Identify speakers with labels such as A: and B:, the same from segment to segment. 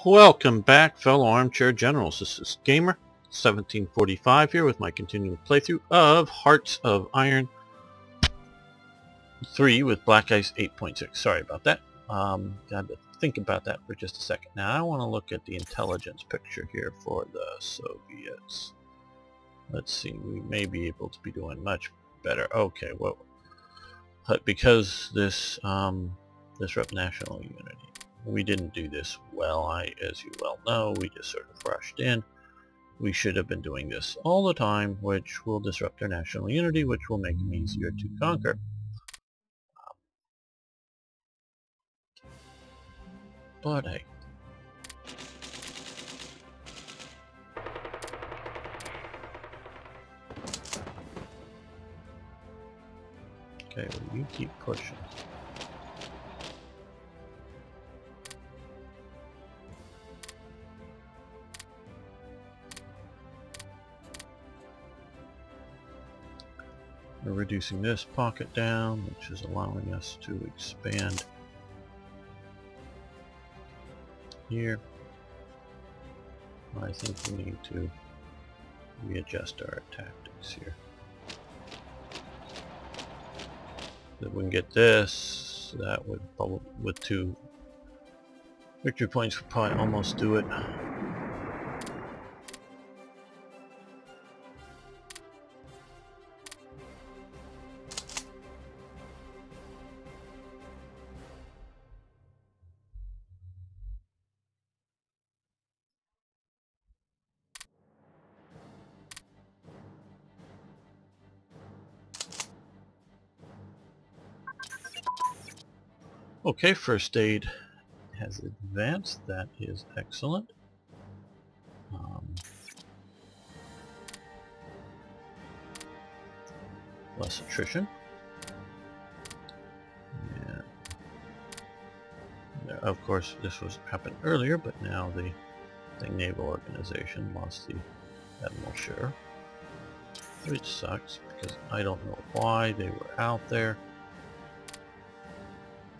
A: Welcome back, fellow armchair generals. This is Gamer 1745 here with my continuing playthrough of Hearts of Iron 3 with Black Ice 8.6. Sorry about that. Got to think about that for just a second. Now I want to look at the intelligence picture here for the Soviets. Let's see, we may be able to be doing much better. Okay, well, because this disrupt national unity. We didn't do this well, as you well know. We just sort of rushed in. We should have been doing this all the time, which will disrupt our national unity, which will make them easier to conquer. But hey. Okay, well, you keep pushing. We're reducing this pocket down, which is allowing us to expand here. I think we need to readjust our tactics here. If we can get this, that would probably, with 2 victory points, would probably almost do it. Okay, first aid has advanced. That is excellent. Less attrition. And of course, this was happened earlier, but now the naval organization lost the Admiral Sheriff, which sucks because I don't know why they were out there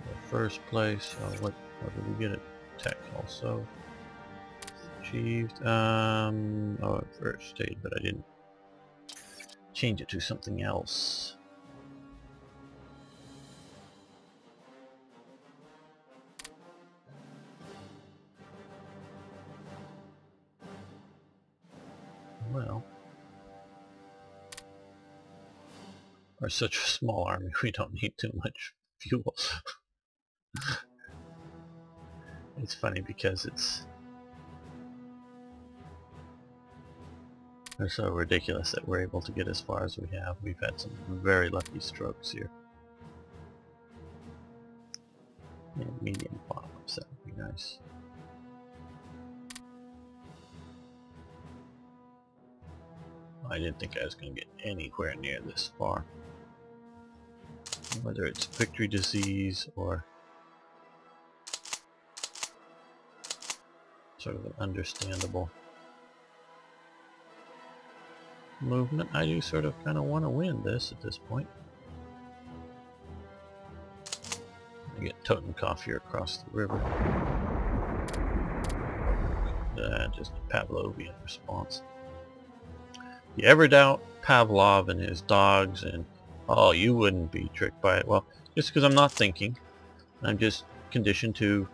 A: in the first place. What did we get? A tech also achieved. Oh, first aid, but I didn't change it to something else. Well, we're such a small army, we don't need too much fuel. It's funny because it's so ridiculous that we're able to get as far as we have. We've had some very lucky strokes here. And medium bombs, that would be nice. I didn't think I was going to get anywhere near this far. Whether it's victory disease or sort of an understandable movement, I do sort of kind of want to win this at this point. I get Totenkopf here across the river. Just a Pavlovian response. You ever doubt Pavlov and his dogs and, oh, you wouldn't be tricked by it? Well, just because I'm not thinking, I'm just conditioned to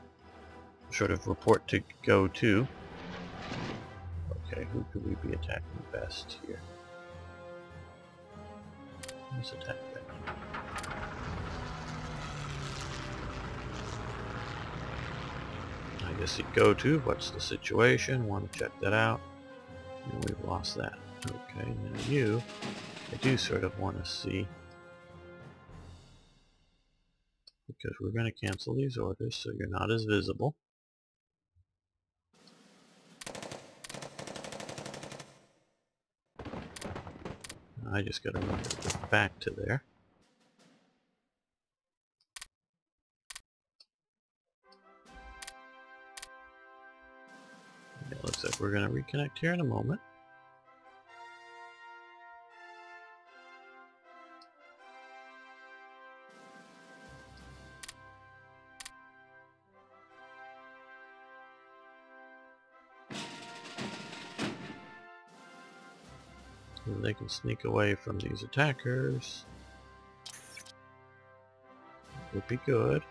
A: sort of report to go to. Okay, who could we be attacking best here? Let's attack that. I guess you go to, what's the situation? Want to check that out. And we've lost that. Okay, now you, I do sort of want to see, because we're going to cancel these orders so you're not as visible. I just got to remember to get back to there. It looks like we're going to reconnect here in a moment. They can sneak away from these attackers. Would be good.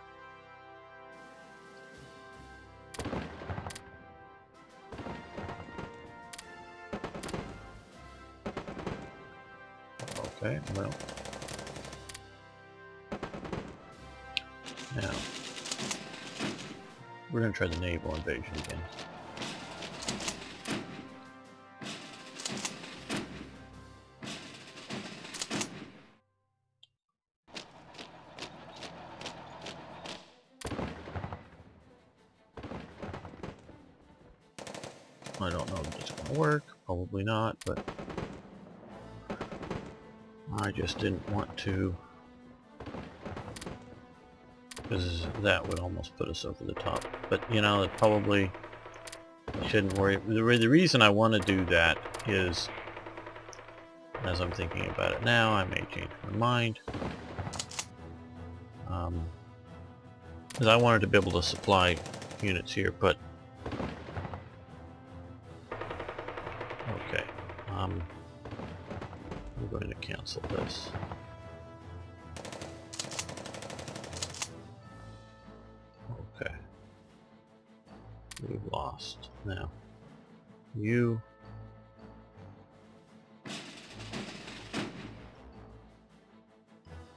A: Okay, well. Now, we're going to try the naval invasion again. I don't know if it's going to work, probably not, but I just didn't want to, because that would almost put us over the top. But you know, it probably, I shouldn't worry. The reason I want to do that is, as I'm thinking about it now, I may change my mind. Because I wanted to be able to supply units here, but okay, I'm going to cancel this. Okay, we've lost. Now, you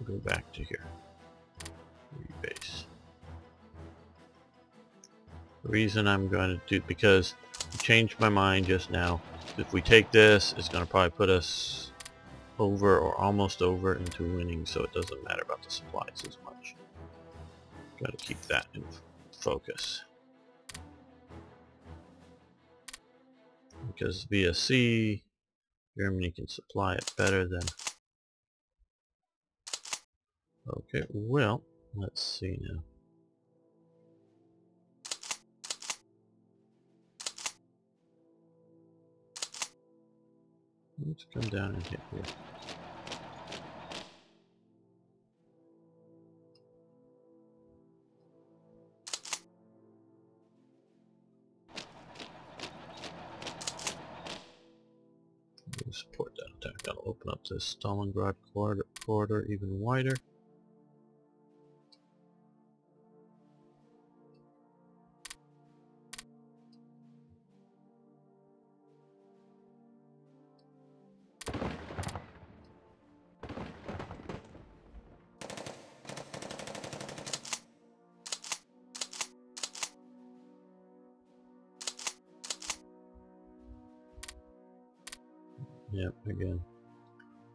A: go back to here. Rebase. The reason I'm going to do, because I changed my mind just now. If we take this, it's going to probably put us over or almost over into winning, so it doesn't matter about the supplies as much. Got to keep that in focus. Because via sea, Germany can supply it better than... Okay, well, let's see now. Let's come down and hit here. We'll support that attack. That'll open up this Stalingrad corridor even wider. Yep, again,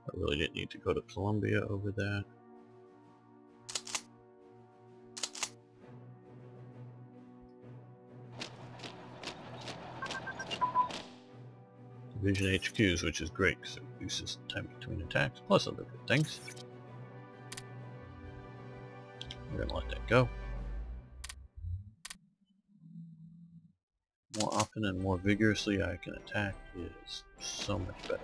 A: I really didn't need to go to Colombia over that. Division HQs, which is great because it reduces the time between attacks, plus other good things. We're going to let that go. More often and more vigorously I can attack is so much better.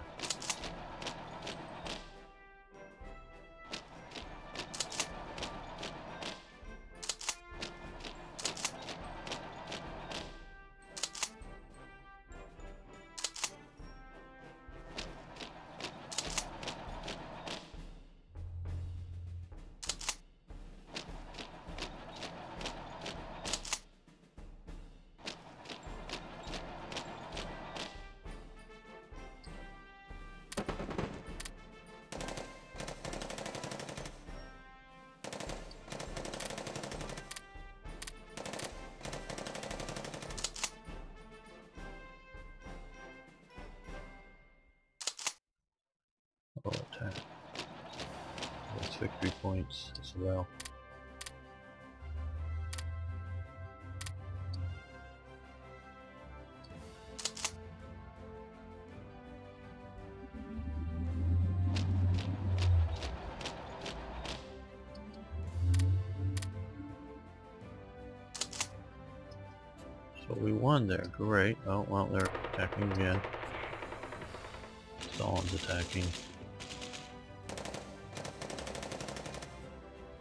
A: Oh, attack. That's victory points as well. So we won there, great. Oh, well, they're attacking again. Stalin's attacking.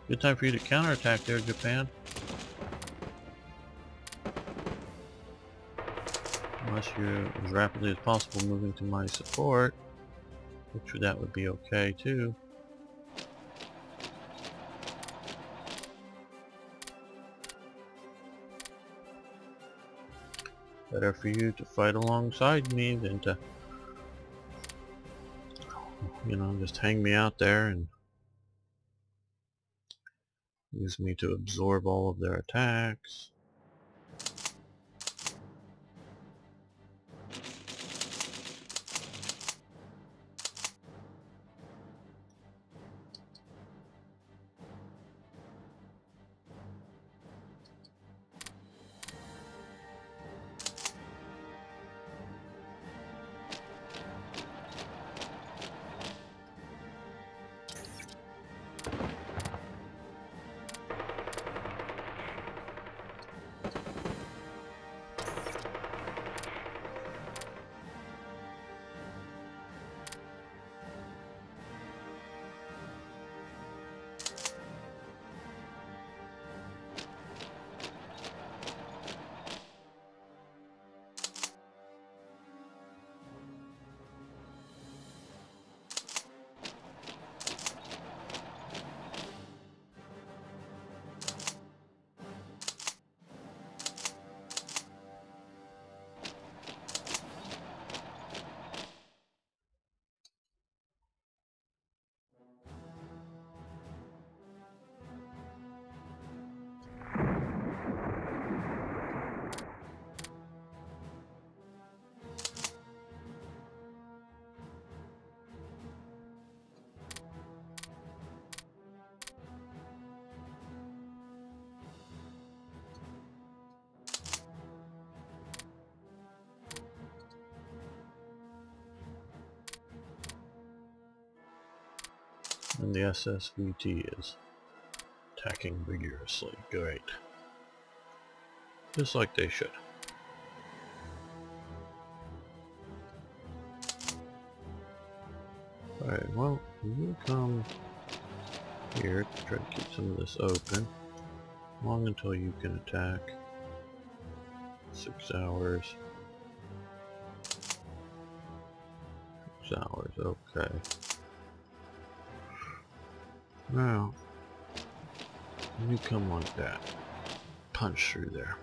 A: Good time for you to counterattack there, Japan. Unless you're as rapidly as possible moving to my support. which that would be okay too. Better for you to fight alongside me than to, you know, just hang me out there and use me to absorb all of their attacks. And the SSVT is attacking vigorously. Great. Just like they should. Alright, well, you come here to try to keep some of this open. Long until you can attack. 6 hours. 6 hours, okay. Now, you come like that. Punch through there.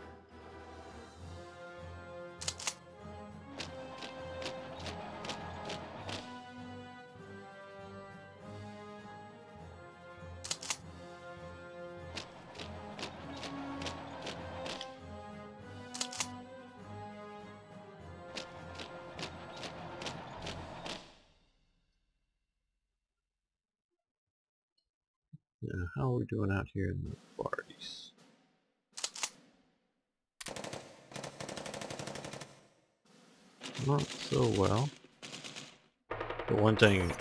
A: Now, how are we doing out here in the Far East? Not so well. The one thing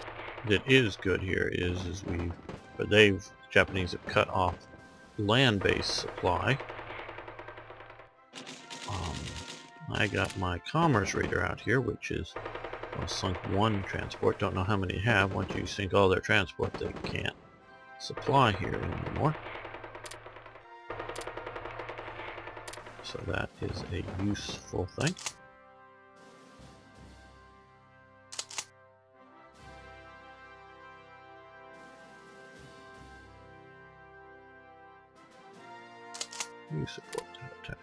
A: that is good here is the Japanese have cut off land-based supply. I got my commerce raider out here, which is sunk one transport. Don't know how many have. Once you sink all their transport, they can't supply here anymore. So that is a useful thing. You support that attack.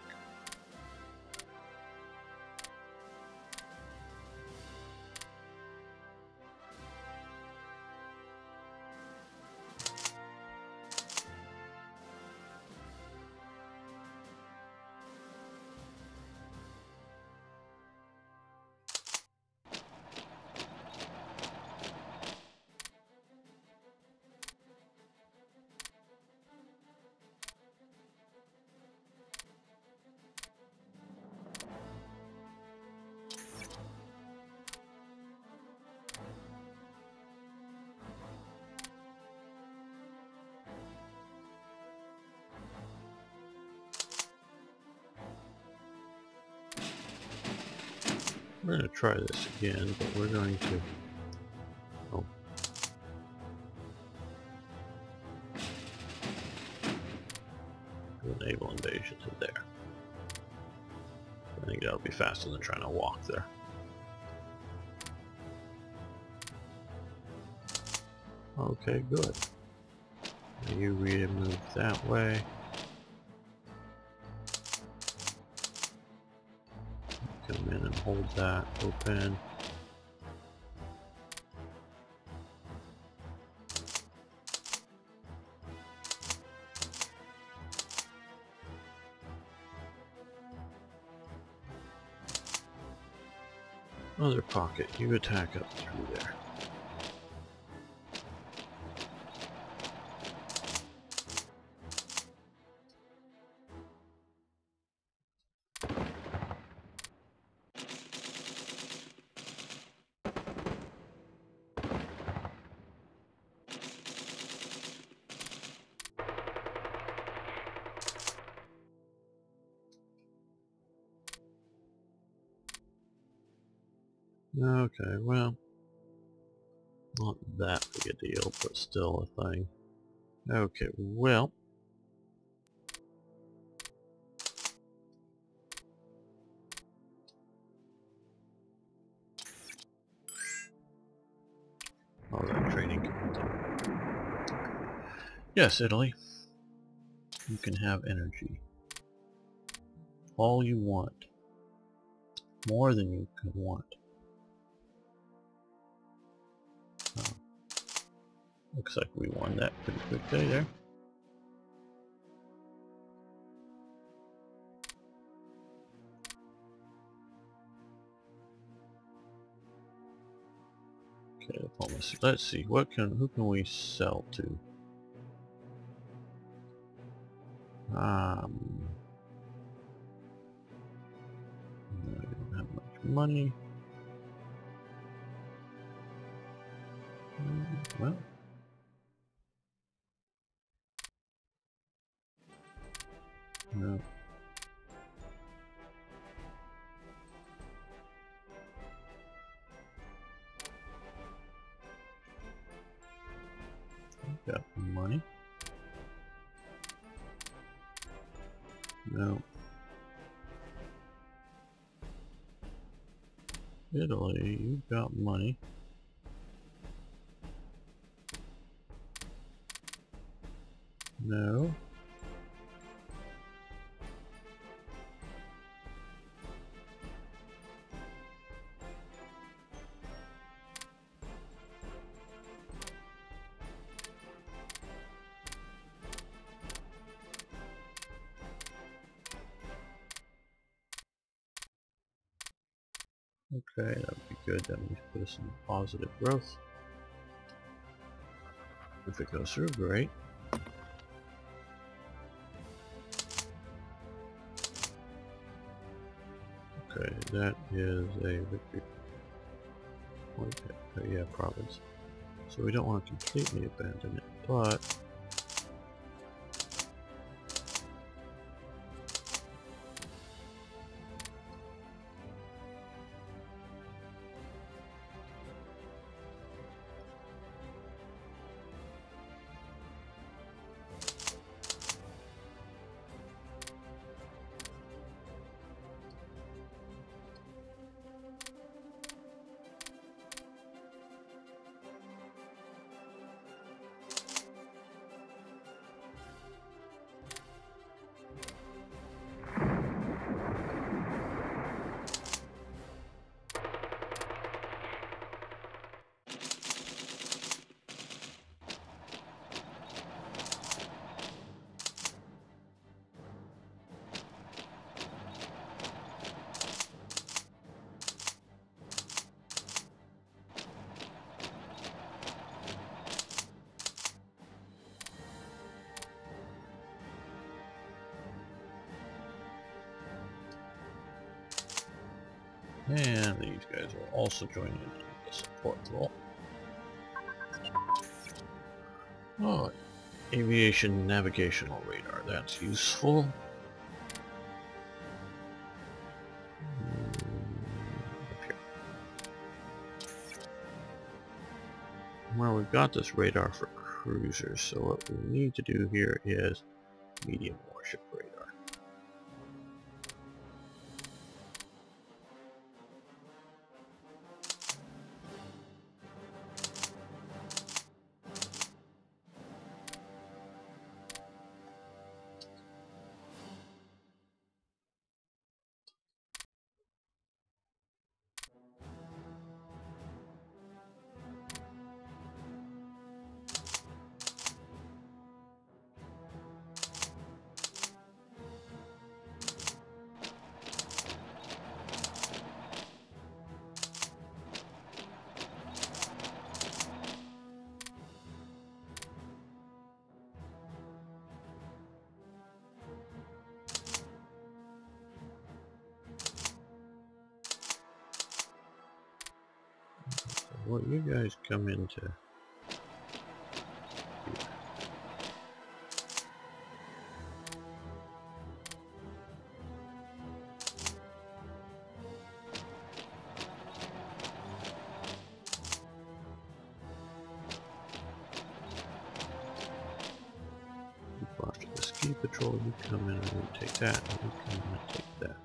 A: We're going to try this again, but we're going to do a naval invasion to there. I think that'll be faster than trying to walk there. Okay, good. Now you move that way. Come in and hold that open. Other pocket, you attack up through there. Okay, well, not that big a deal, but still a thing. Okay, well, all that training can be done. Yes, Italy, you can have energy. All you want. More than you can want. Oh. Looks like we won that pretty quickly there. Okay, diplomacy. Let's see, who can we sell to? No, we don't have much money. Well, no. Got money. No. Italy, you've got money. No. Okay, that would be good. That means put us in positive growth. If it goes through, great. Okay, that is a victory. Okay, yeah, province. So we don't want to completely abandon it, but and these guys will also join in the support role. Oh, aviation navigational radar, that's useful. Up here. Well, we've got this radar for cruisers, so what we need to do here is medium warship radar. Well, you guys come into here. After the ski patrol, you come in and you take that, and you come in and take that.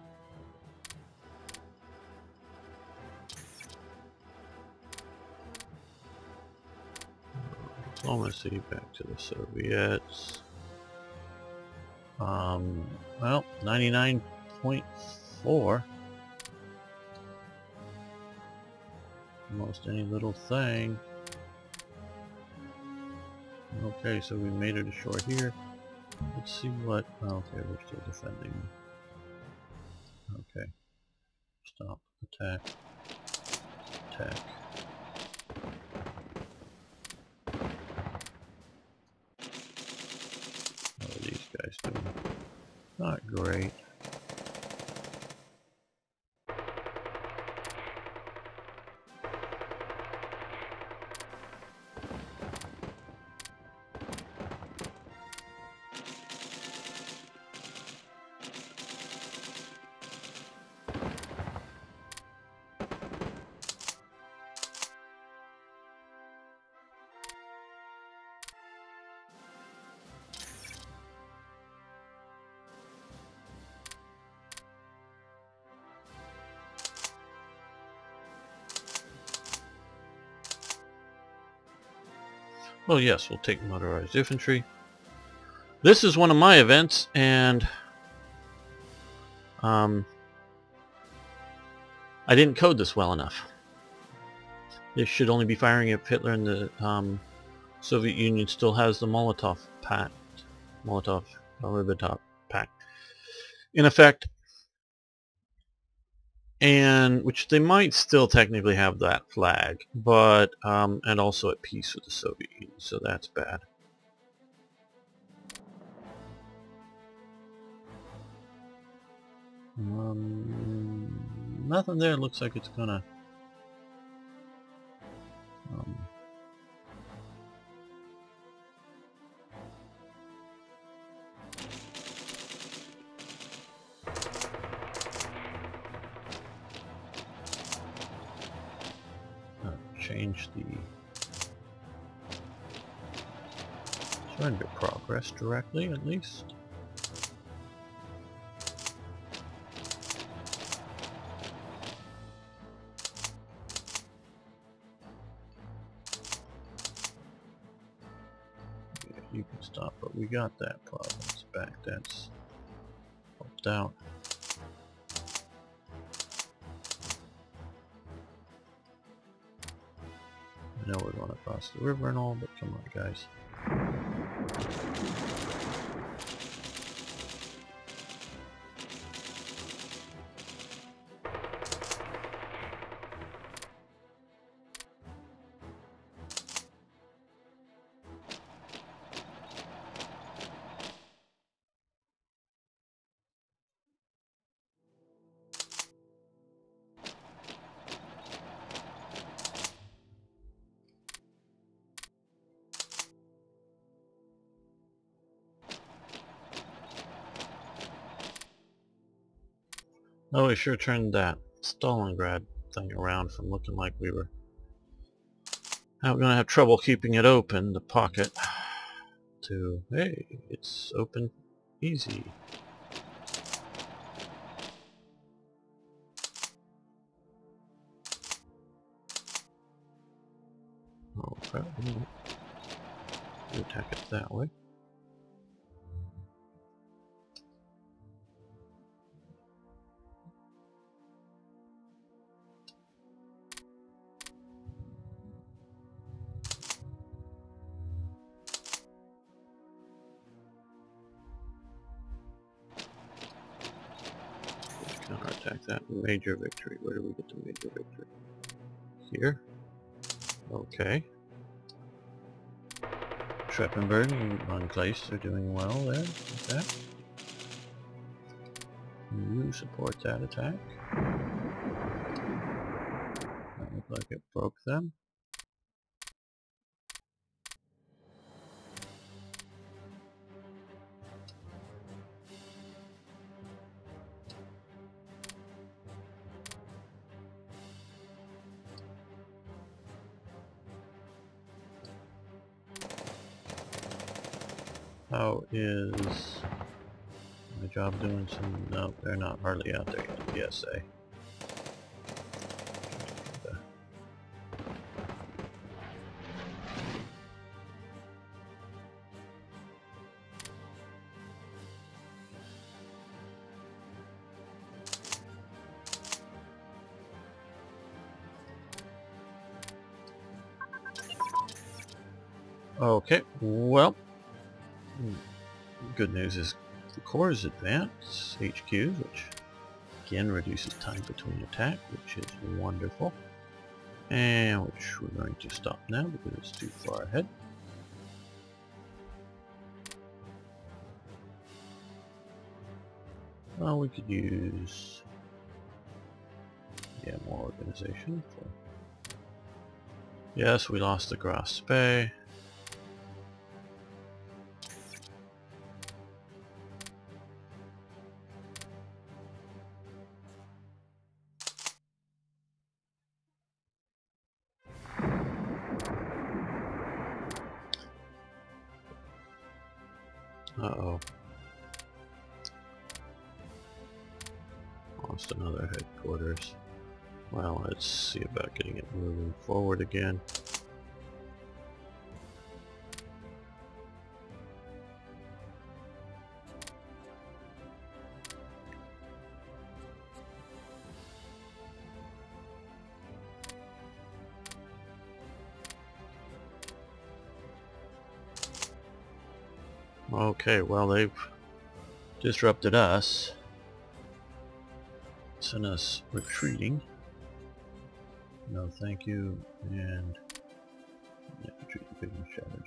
A: Diplomacy back to the Soviets. Well, 99.4. Almost any little thing. Okay, so we made it ashore here. Let's see what... Okay, we're still defending. Okay. Stop. Attack. Attack. What are these guys doing? Not great. Well, yes, we'll take motorized infantry. This is one of my events, and I didn't code this well enough. This should only be firing if Hitler and the Soviet Union still has the Molotov-Ribbentrop Pact in effect, and which they might still technically have that flag, but and also at peace with the Soviet Union, so that's bad. Nothing there looks like it's gonna change the surrender progress directly, at least. Yeah, you can stop, but we got that province back. That's helped out. I know we're going across the river and all, but come on, guys. Oh, we sure turned that Stalingrad thing around from looking like we were going to have trouble keeping it open, the pocket, to, hey, it's open easy. Oh crap, we attack it that way. Counterattack that. Major victory. Where do we get the major victory? Here. Okay. Treppenberg and Monclace are doing well there. Okay. You support that attack. That looked like it broke them. How is my job doing some... No, they're not hardly out there yet. The SA. Okay, well, good news is the cores advance HQs, which again reduces time between attack, which is wonderful, and which we're going to stop now because it's too far ahead. Well, we could use more organization. Yes, we lost the Grass Bay. Uh-oh. Lost another headquarters. Well, let's see about getting it moving forward again. Okay, well, they've disrupted us, sent us retreating. No thank you, and retreat the big shattered.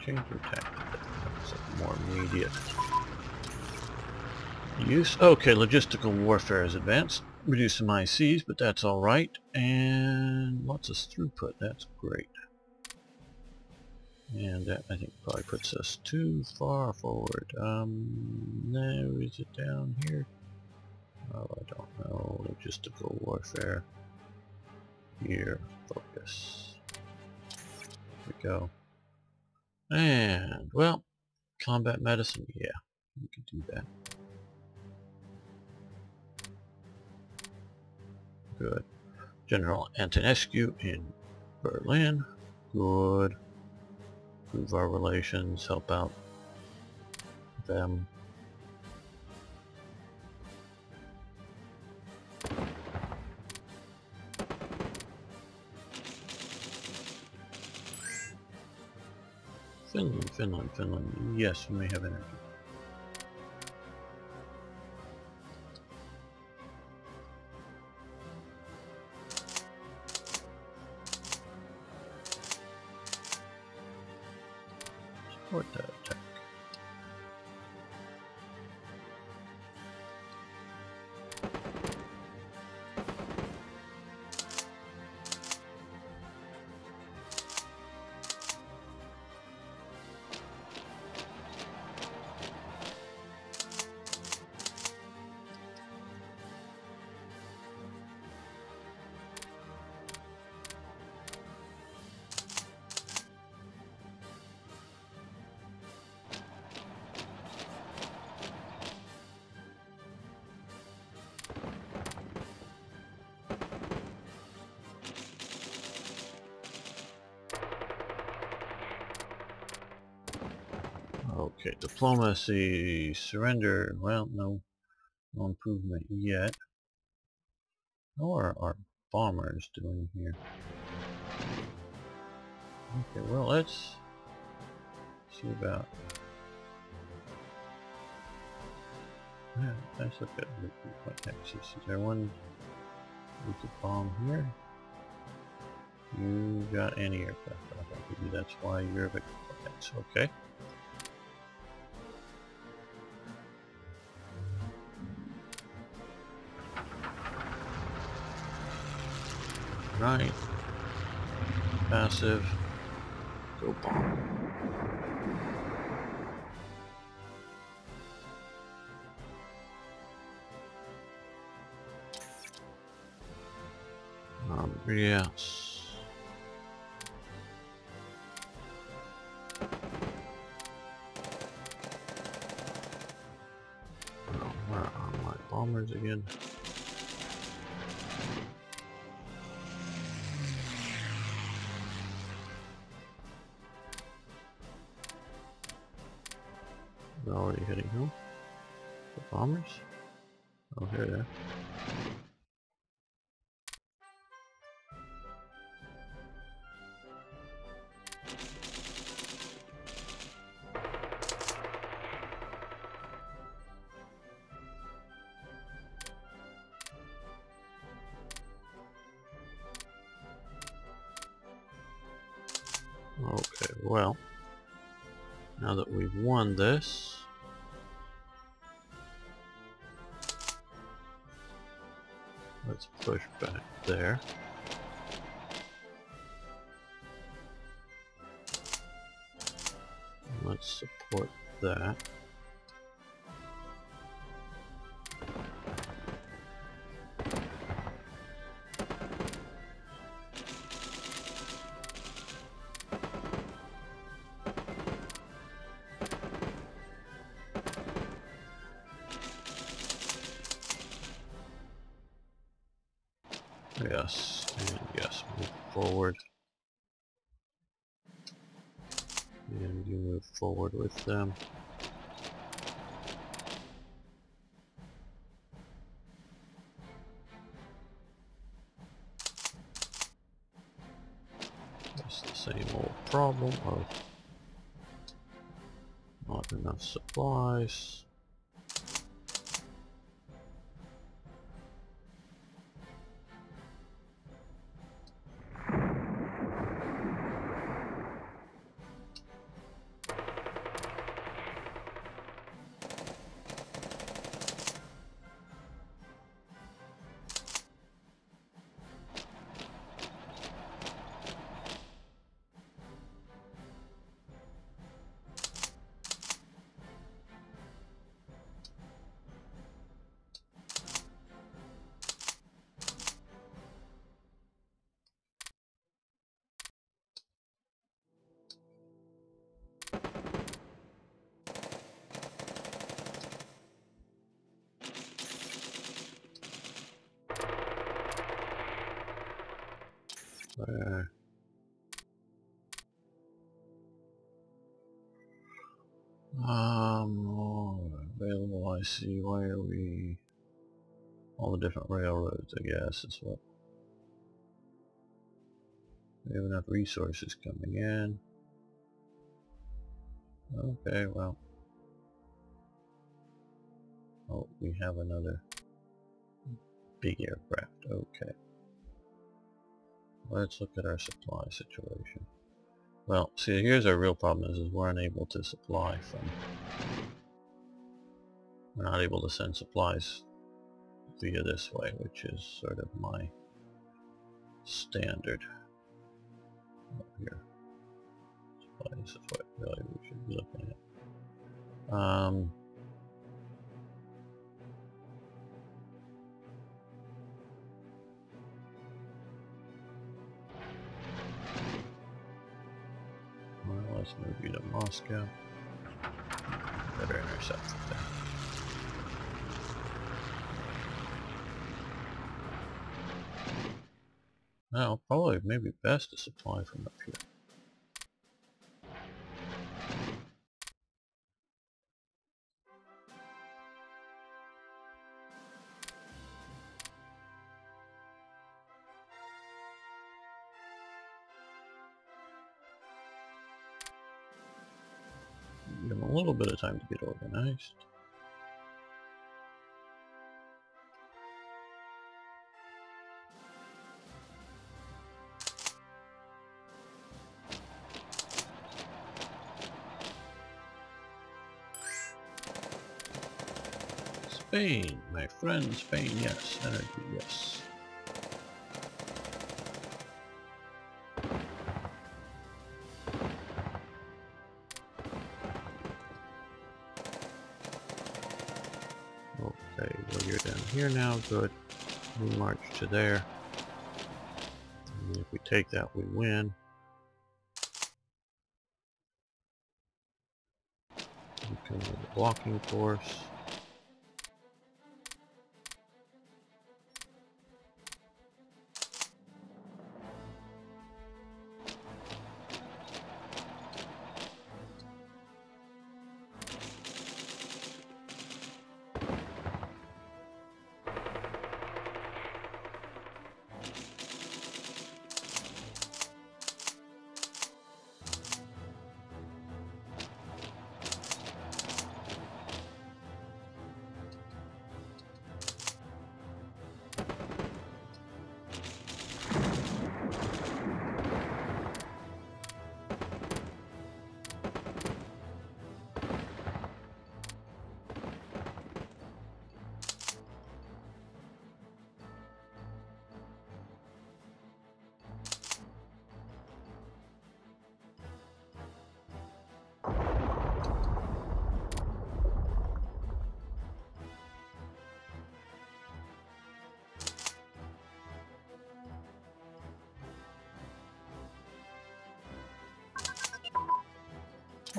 A: Change your tactic. That's more immediate use. Okay, logistical warfare is advanced. Reduce some ICs, but that's alright. And lots of throughput. That's great. And that, I think, probably puts us too far forward. No, is it down here? Oh, I don't know. Logistical warfare. Here. Focus. There we go. And, well, combat medicine, yeah, we could do that. Good. General Antonescu in Berlin. Good. Improve our relations, help out them. Finland. Yes, we may have energy. Support that attack. Okay, diplomacy, surrender. Well, no improvement yet. How are our bombers doing here? Okay, well, let's see about... Yeah, let's look at what next is. Is there one we could bomb here? You got anti-aircraft. Maybe that's why you're a victim. Okay. Right. Passive. Go bomb. Yes. Oh, where are my bombers again? They're already heading home. The bombers? Oh, here they are. Okay, well, now that we've won this, let's push back there. Let's support that. Yes, and yes, move forward. And you move forward with them. It's the same old problem of not enough supplies. There. All available, I see. Why are we... all the different railroads, I guess, is what... we have enough resources coming in. Okay, well... oh, we have another big aircraft. Okay. Let's look at our supply situation. Well, see, here's our real problem is we're unable to supply from... we're not able to send supplies via this way, which is sort of my standard. Up here. Supplies is what really we should be looking at. Well, let's move you to Moscow. Better intercept there. Now, probably maybe best to supply from up here. Give them a little bit of time to get organized. Spain, my friend, Spain, yes. Energy, yes. Okay, well you're down here now, good. We march to there. And if we take that, we win. We come with a blocking force.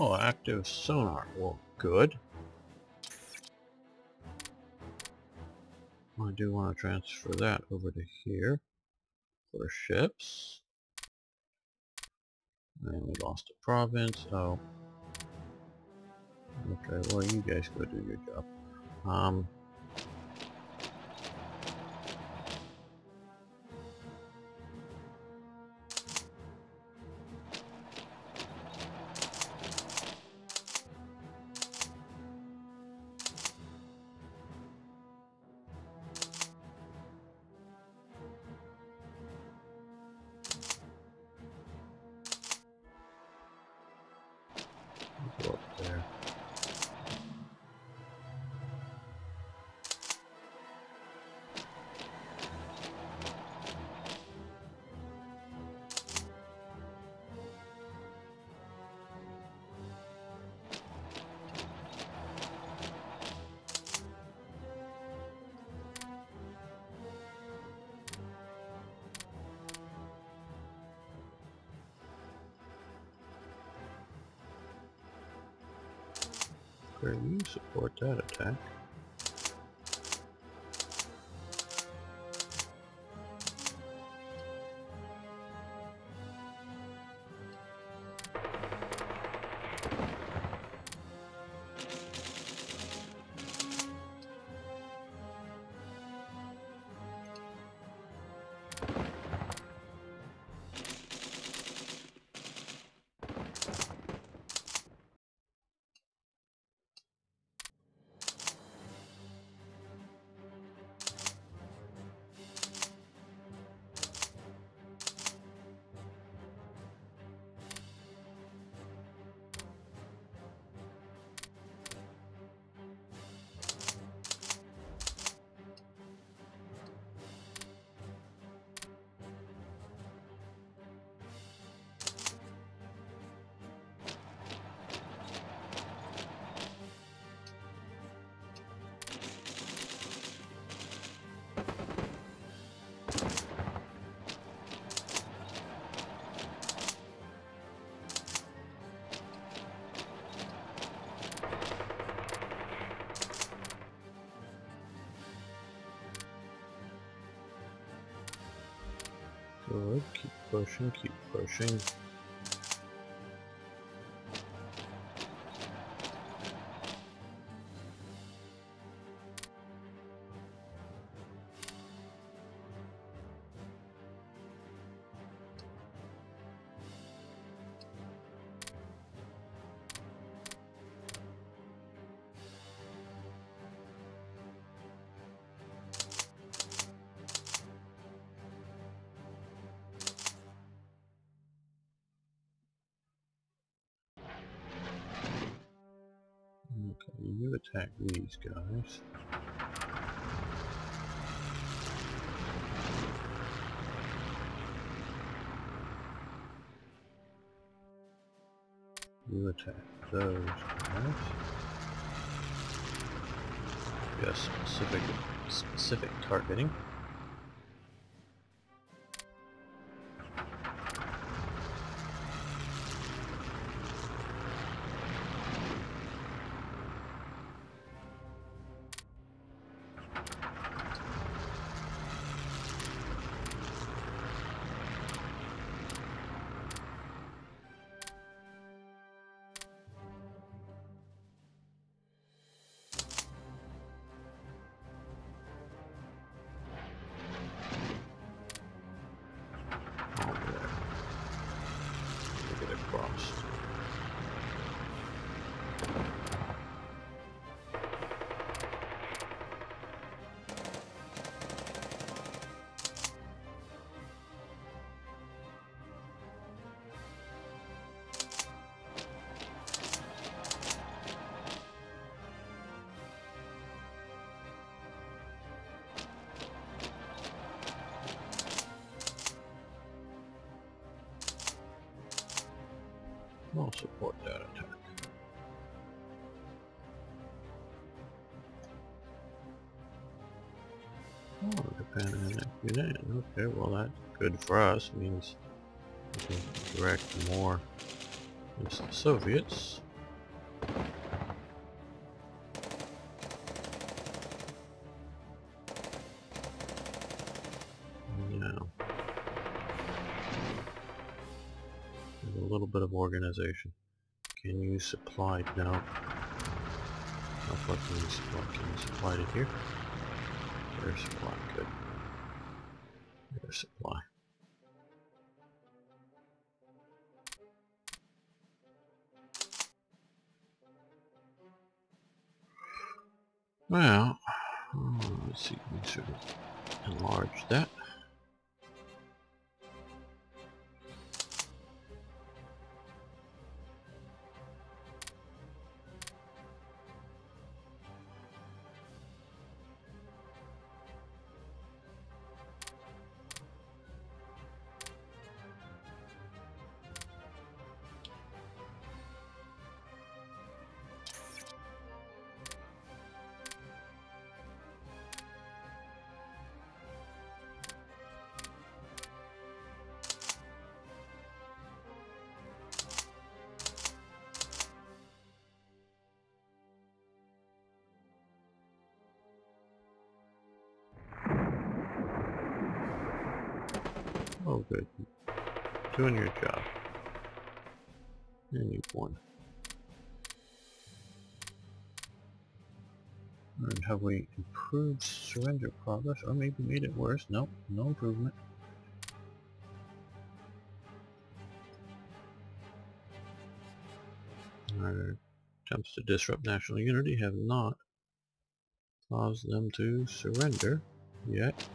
A: Oh, active sonar. Well, good. I do want to transfer that over to here for ships. And we lost a province. Oh. Okay, well you guys go do your job. Go up there. Where you support that attack? Good, keep pushing, keep pushing. attack these guys. You attack those guys. Yes, specific targeting. I'll support that attack. Oh, Japan and Yunnan. Okay, well that's good for us. Means we can direct more against the Soviets. Now, there's a little bit of organization. Can you supply now? How far can you supply? Can you supply to here? Air supply, good. Air supply. Well, let's see, we can sort of enlarge that. Oh, good. Doing your job. And you've won. And have we improved surrender progress, or maybe made it worse? Nope, no improvement. Our attempts to disrupt national unity have not caused them to surrender yet.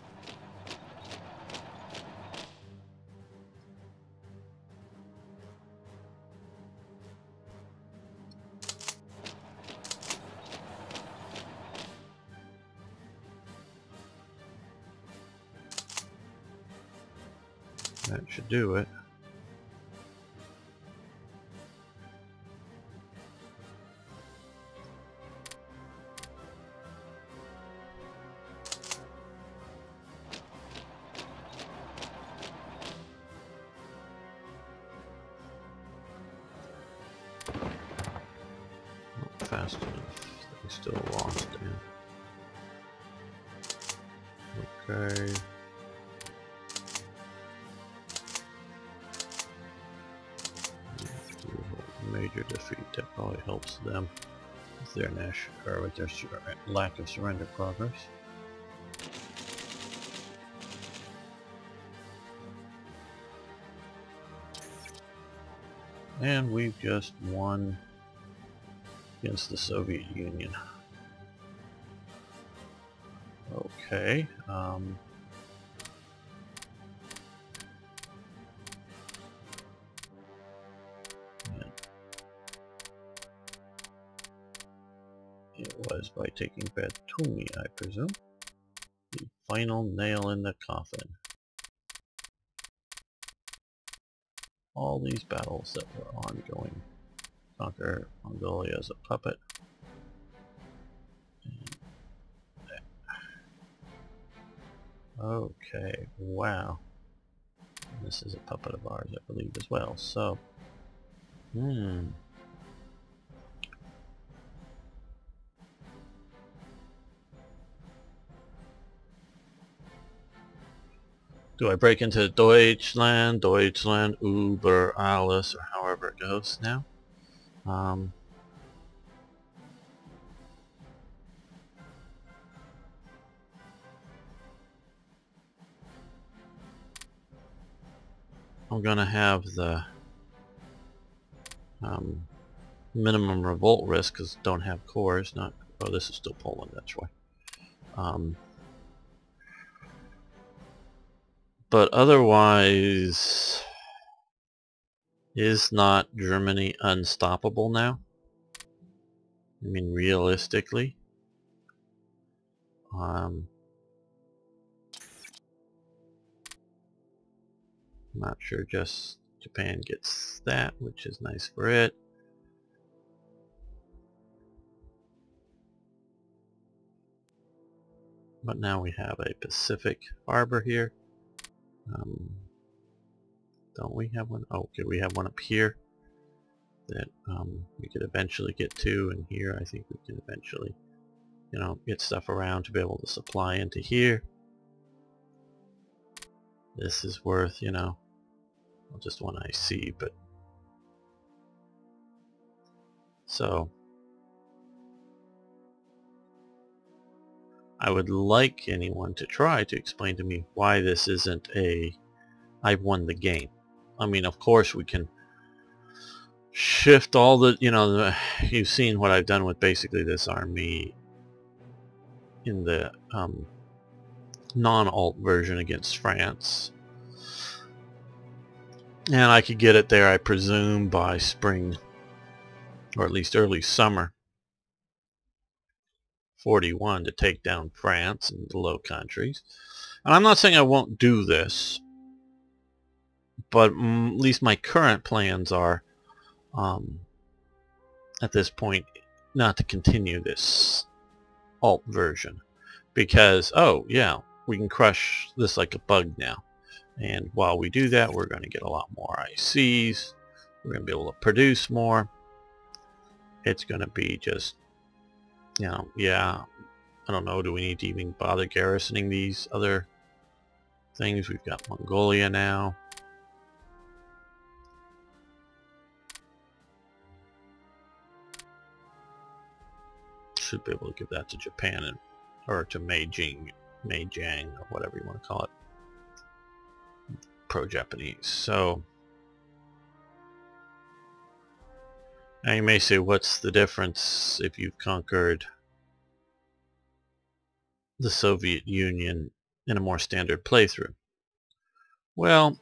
A: That should do it. Not fast enough. They still lost in. Okay. Major defeat, that probably helps them with their with their lack of surrender progress. And we've just won against the Soviet Union. Okay. Yeah, it was by taking Batumi, I presume. The final nail in the coffin. All these battles that were ongoing. Conquer Mongolia as a puppet. Okay, wow. And this is a puppet of ours, I believe, as well. So, do I break into Deutschland, Über alles, or however it goes now? I'm gonna have the minimum revolt risk because don't have cores. Not oh, this is still Poland. That's why. But otherwise, is not Germany unstoppable now? I mean, realistically. I'm not sure. Just Japan gets that, which is nice for it. But now we have a Pacific harbor here. Don't we have one? Oh, okay, we have one up here that we could eventually get to, and here I think we can eventually, you know, get stuff around to be able to supply into here. This is worth, you know, well, just one IC, but so I would like anyone to try to explain to me why this isn't a I've won the game. I mean, of course we can shift all the, you know, you've seen what I've done with basically this army in the non-alt version against France. And I could get it there, I presume, by spring, or at least early summer 41 to take down France and the Low Countries. And I'm not saying I won't do this, but at least my current plans are, at this point, not to continue this alt version. Because, oh yeah, we can crush this like a bug now. And while we do that, we're going to get a lot more ICs. We're going to be able to produce more. It's going to be just, you know, yeah, I don't know, do we need to even bother garrisoning these other things? We've got Mongolia now. Should be able to give that to Japan, and, or to Meijing, or whatever you want to call it. Pro-Japanese. So now you may say, what's the difference if you've conquered the Soviet Union in a more standard playthrough? Well,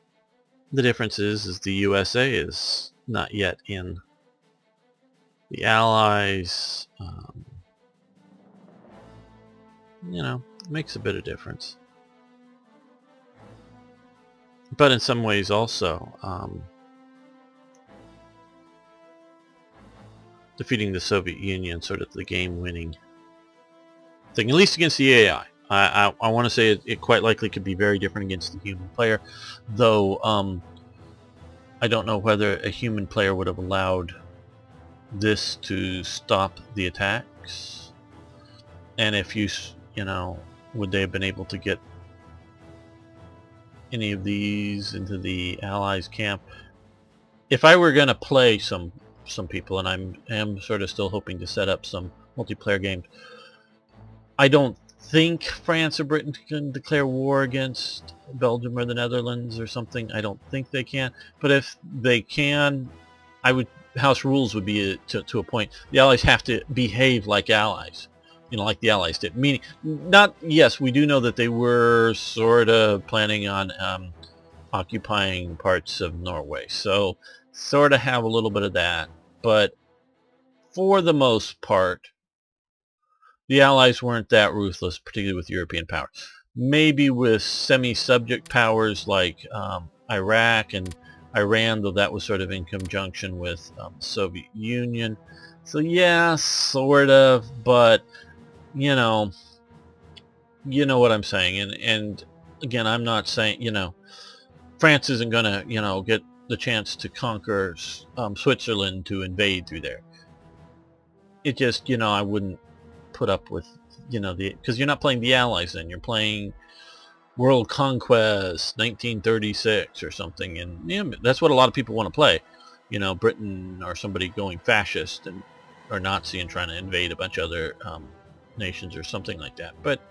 A: the difference is the USA is not yet in the Allies. You know, it makes a bit of difference. But in some ways also, defeating the Soviet Union, sort of the game-winning thing, at least against the AI. I want to say it quite likely could be very different against the human player, though I don't know whether a human player would have allowed this to stop the attacks, and if you know, would they have been able to get any of these into the Allies camp? If I were going to play some people, and I am sort of still hoping to set up some multiplayer games, I don't think France or Britain can declare war against Belgium or the Netherlands or something. I don't think they can. But if they can, I would, house rules would be to a point. The Allies have to behave like allies, you know, like the Allies did. Meaning, not, yes, we do know that they were sort of planning on occupying parts of Norway. So sort of have a little bit of that. But for the most part, the Allies weren't that ruthless, particularly with European powers. Maybe with semi-subject powers like Iraq and Iran, though that was sort of in conjunction with the Soviet Union. So yeah, sort of, but you know what I'm saying. And again, I'm not saying, France isn't going to, get the chance to conquer Switzerland to invade through there. It just, I wouldn't put up with, because you're not playing the Allies then. You're playing World Conquest 1936 or something. And that's what a lot of people want to play. Britain or somebody going fascist or Nazi and trying to invade a bunch of other nations or something like that. But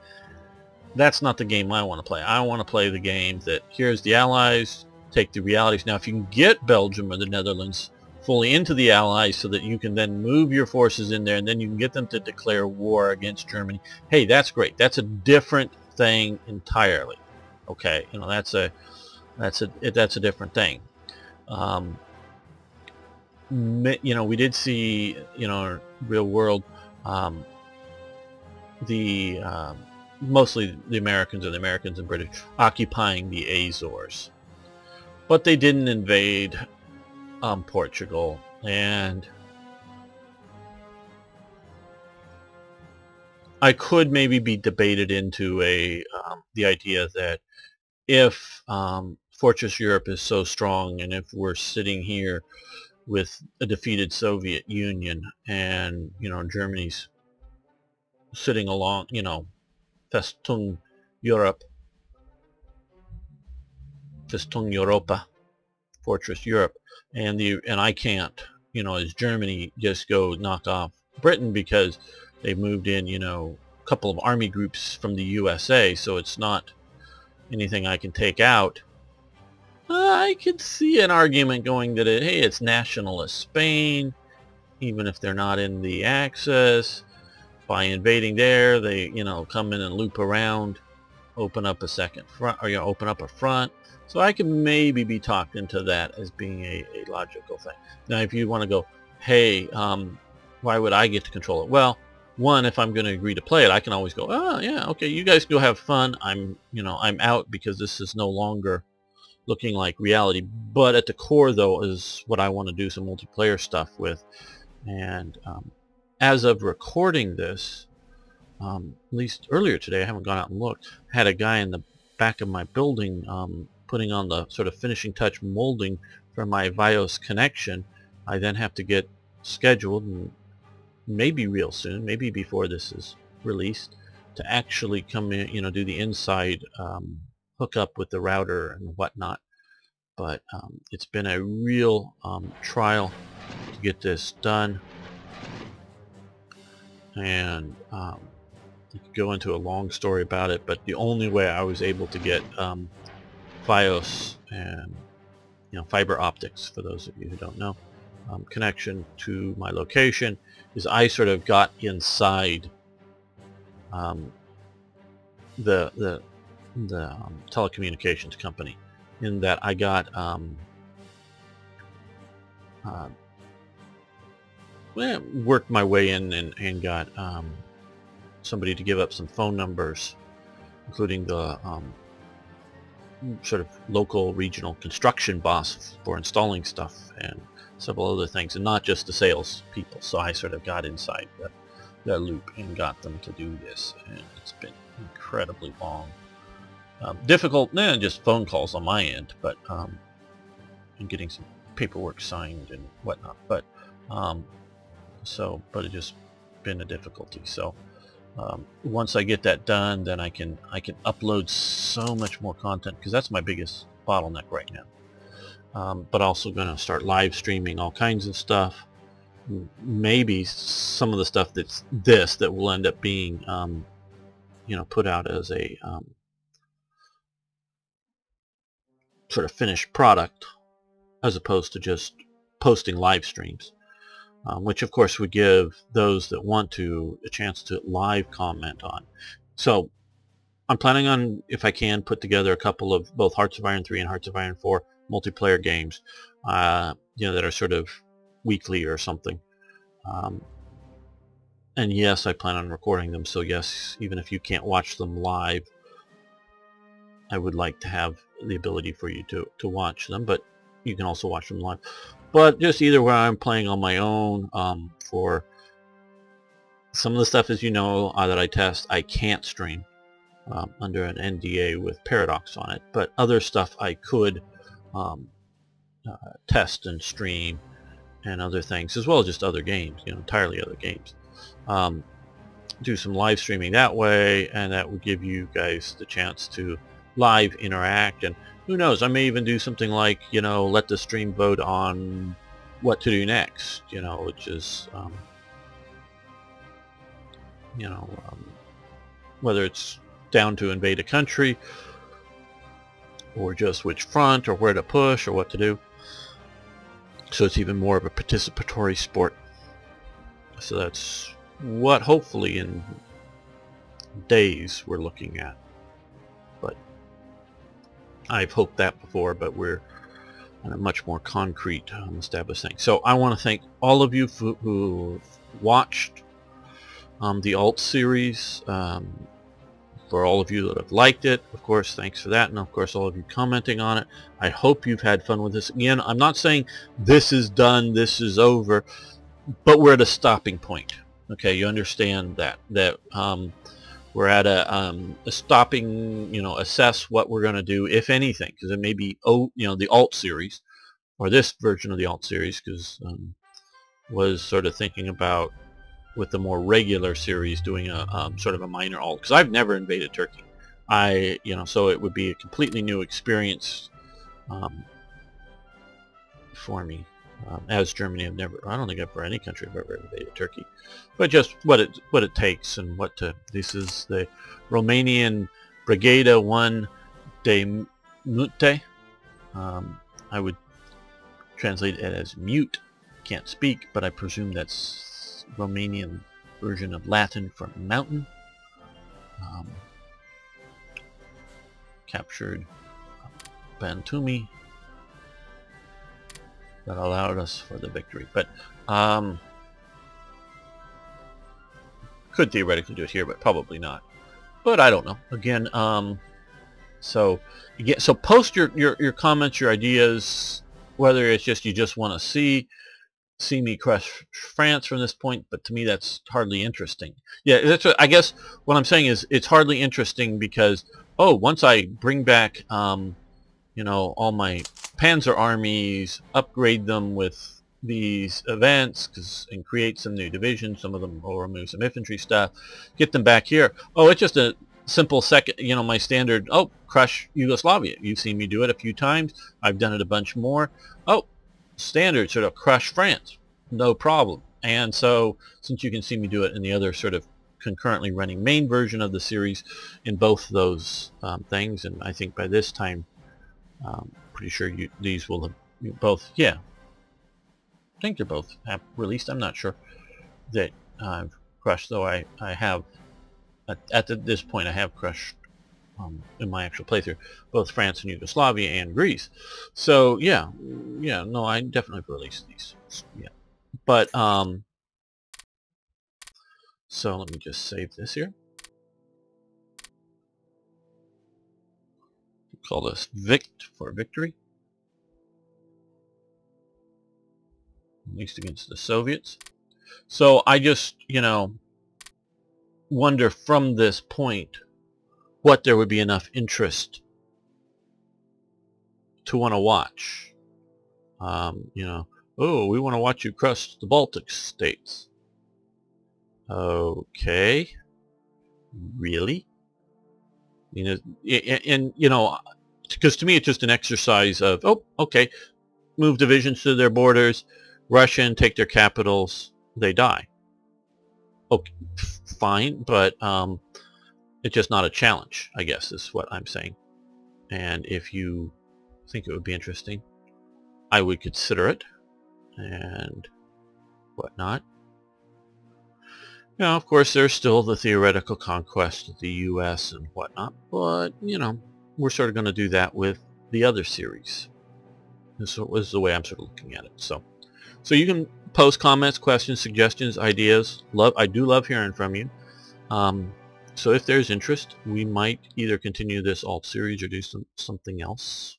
A: that's not the game I want to play. I want to play the game that here's the Allies, take the realities. Now, if you can get Belgium or the Netherlands fully into the Allies so that you can then move your forces in there and then you can get them to declare war against Germany, hey, that's great. That's a different thing entirely. Okay, that's a different thing. We did see, real world, mostly the Americans and British occupying the Azores, but they didn't invade Portugal. And I could maybe be debated into the idea that if Fortress Europe is so strong, and if we're sitting here with a defeated Soviet Union, and Germany's sitting along, Festung Europe, Festung Europa, Fortress Europe, and I can't, as Germany, just go knock off Britain because they moved in, a couple of army groups from the USA, so it's not anything I can take out. I could see an argument going that hey, it's nationalist Spain, even if they're not in the Axis. By invading there, they come in and loop around, open up a second front, or open up a front. So I can maybe be talked into that as being a logical thing. Now, if you want to go, hey, why would I get to control it? Well, one, if I'm going to agree to play it, I can always go, oh yeah, okay, you guys go have fun. I'm out because this is no longer looking like reality. But at the core, though, is what I want to do some multiplayer stuff with. And as of recording this, at least earlier today, I haven't gone out and looked, I had a guy in the back of my building putting on the sort of finishing touch molding for my Vios connection. I then have to get scheduled, and maybe real soon, maybe before this is released, to actually come in, do the inside hookup with the router and whatnot. But it's been a real trial to get this done. And you could go into a long story about it, but the only way I was able to get Fios and fiber optics, for those of you who don't know, connection to my location, is I sort of got inside the telecommunications company, in that I got worked my way in and got somebody to give up some phone numbers, including the sort of local regional construction boss for installing stuff and several other things, and not just the sales people. So I sort of got inside the loop and got them to do this, and it's been incredibly long, difficult, just phone calls on my end, but and getting some paperwork signed and whatnot. But but it just been a difficulty. So once I get that done, then I can upload so much more content, because that's my biggest bottleneck right now. But also going to start live streaming all kinds of stuff. Maybe some of the stuff that will end up being put out as a sort of finished product, as opposed to just posting live streams. Which of course would give those that want to a chance to live comment on. So I'm planning on, if I can, put together a couple of both Hearts of Iron 3 and Hearts of Iron 4 multiplayer games, that are sort of weekly or something. And yes, I plan on recording them, so yes, even if you can't watch them live, I would like to have the ability for you to watch them, but you can also watch them live. But just either way, I'm playing on my own. For some of the stuff, as you know, that I test, I can't stream under an NDA with Paradox on it, but other stuff I could test and stream, and other things, as well as just other games, entirely other games. Do some live streaming that way, and that would give you guys the chance to live interact, and who knows, I may even do something like, let the stream vote on what to do next, which is, whether it's down to invade a country, or just which front, or where to push, or what to do. So it's even more of a participatory sport. So that's what hopefully in days we're looking at. But I've hoped that before, but we're on a much more concrete established thing. So I want to thank all of you who watched the Alt series. For all of you that have liked it, of course, thanks for that, and of course all of you commenting on it. I hope you've had fun with this. Again, I'm not saying this is done, this is over, but we're at a stopping point. Okay, you understand that we're at a stopping, assess what we're going to do, if anything, because it may be the Alt series, or this version of the Alt series, because was sort of thinking about, with the more regular series, doing a sort of a minor alt, because I've never invaded Turkey. So it would be a completely new experience for me. As Germany, I don't think for any country I've ever invaded Turkey, but just what it takes, and this is the Romanian Brigada 1 de Mute. I would translate it as mute, can't speak, but I presume that's Romanian version of Latin for mountain. Captured Batumi. That allowed us for the victory, but could theoretically do it here, but probably not. But I don't know. Again, so post your comments, your ideas, whether it's just you just want to see me crush France from this point, but to me that's hardly interesting. Yeah, that's what, I guess what I'm saying is it's hardly interesting because, once I bring back all my Panzer armies, upgrade them with these events, and create some new divisions, some of them will remove some infantry stuff, get them back here. It's just a simple second, my standard, crush Yugoslavia. You've seen me do it a few times. I've done it a bunch more. Standard sort of crush France, no problem. And so since you can see me do it in the other sort of concurrently running main version of the series in both those things, and I think by this time pretty sure these will have both, I think they're both have released. I'm not sure that I've crushed, though I have at this point I have crushed in my actual playthrough both France and Yugoslavia and Greece. So no, I definitely released these. But so let me just save this here. Call this Vict for victory, at least against the Soviets. So I just wonder from this point what there would be enough interest to want to watch. We want to watch you crush the Baltic states. Okay, really? Because to me it's just an exercise of, okay, move divisions to their borders, rush in, take their capitals, they die. Okay, fine, but it's just not a challenge, I guess, is what I'm saying. And if you think it would be interesting, I would consider it, and whatnot. Of course, there's still the theoretical conquest of the U.S. and whatnot, but, we're sort of going to do that with the other series. This was the way I'm sort of looking at it. So you can post comments, questions, suggestions, ideas. I do love hearing from you. So if there's interest, we might either continue this alt series or do something else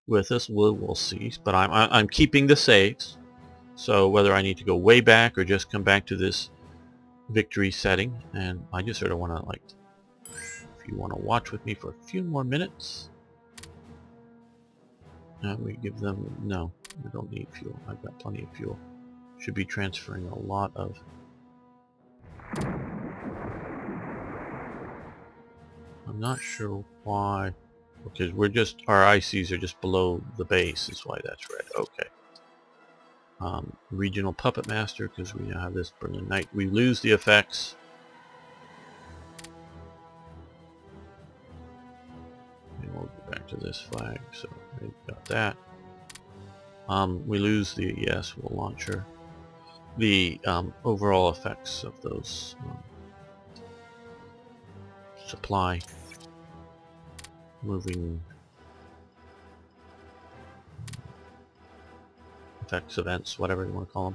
A: with us. We'll see. But I'm keeping the saves. So whether I need to go way back or just come back to this victory setting, and I just sort of want to, like, if you want to watch with me for a few more minutes, we give them, no, we don't need fuel. I've got plenty of fuel. Should be transferring a lot of. I'm not sure why, because we're just, our ICs are just below the base, is why that's red. Okay. Regional Puppet Master, because we now have this Burning Night. We lose the effects. And we'll go back to this flag, so we've got that. We lose the, yes, we'll launch her. The overall effects of those supply, moving effects, events, whatever you want to call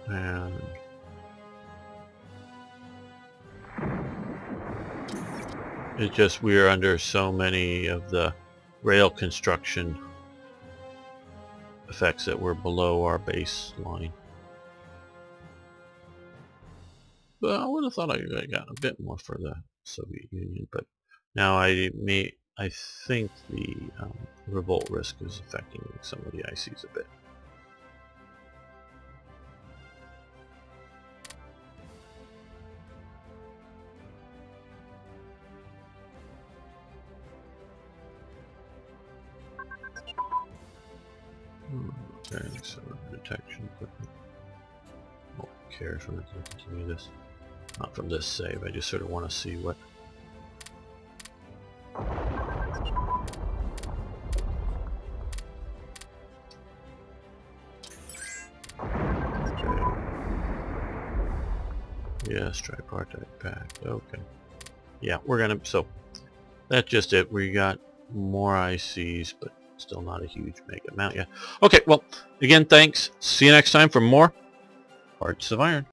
A: them. And it's just we're under so many of the rail construction effects that we're below our baseline. But I would have thought I got a bit more for the Soviet Union, but now I think the revolt risk is affecting some of the ICs a bit. Okay, so detection equipment. Won't care if I'm going to continue this. Not from this save, I just sort of want to see what. Yes, tripartite pack. Okay. Yeah, we're gonna, so that's just it. We got more ICs, but still not a huge mega amount yet. Okay, well, again, thanks. See you next time for more Hearts of Iron.